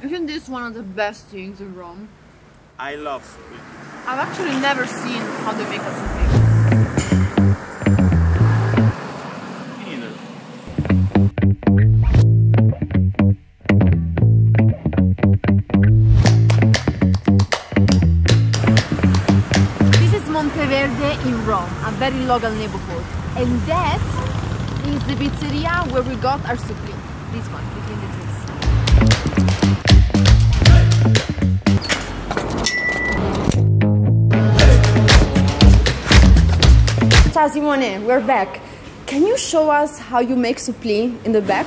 Isn't this one of the best things in Rome? I love supplì. I've actually never seen how they make a supplì. This is Monteverde in Rome, a very local neighborhood. And that is the pizzeria where we got our supplì. This one, between the trees. Ciao Simone, we're back. Can you show us how you make supplì in the back?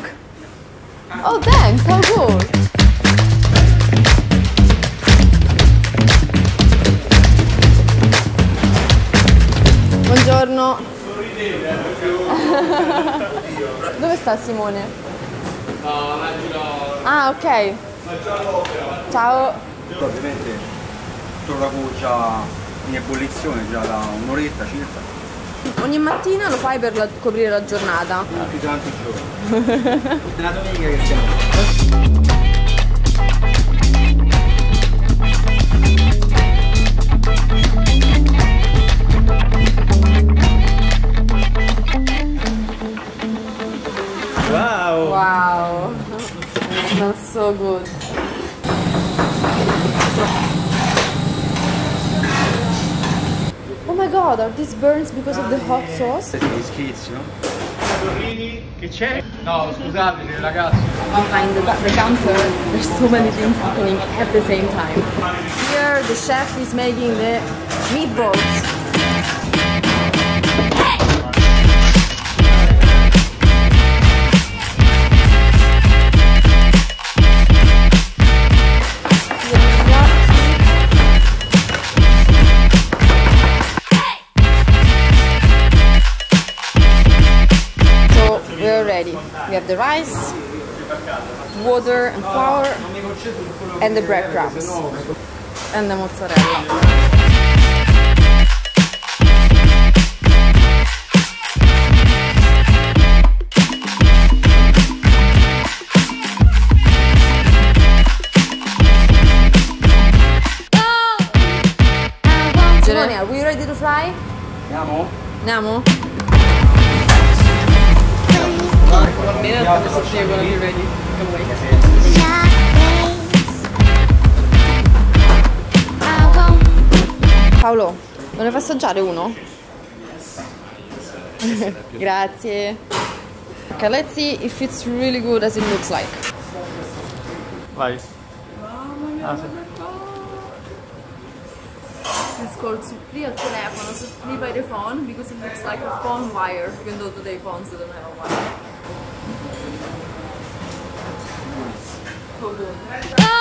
Oh thanks, how good! Buongiorno. Dove sta Simone? No, la giro. Ah, ok. Ciao. Ovviamente tutto il ragù già in ebollizione, già da un'oretta circa. Ogni mattina lo fai per coprire la giornata? Tutti tanti i giorni. Tutte la domenica che siamo. Wow! Wow, it smells so good. Oh my god, are these burns because of the hot sauce? Gli schizzi, no? Che c'è? No, scusate ragazzi. Behind the counter, there's so many things happening at the same time. Here, the chef is making the meatballs. We're ready. We have the rice, water and flour, and the breadcrumbs, and the mozzarella. Simone, are we ready to fry? Andiamo? Andiamo? Bene, adesso ci gonna be ready. Paolo, me ne fai assaggiare uno? Grazie. Okay, let's see if it's really good as it looks like. Vai. Ah, sì. It's called Supplì al telefono, Supplì by the phone, because it looks like a phone wire, even though today phones don't have a wire. So good.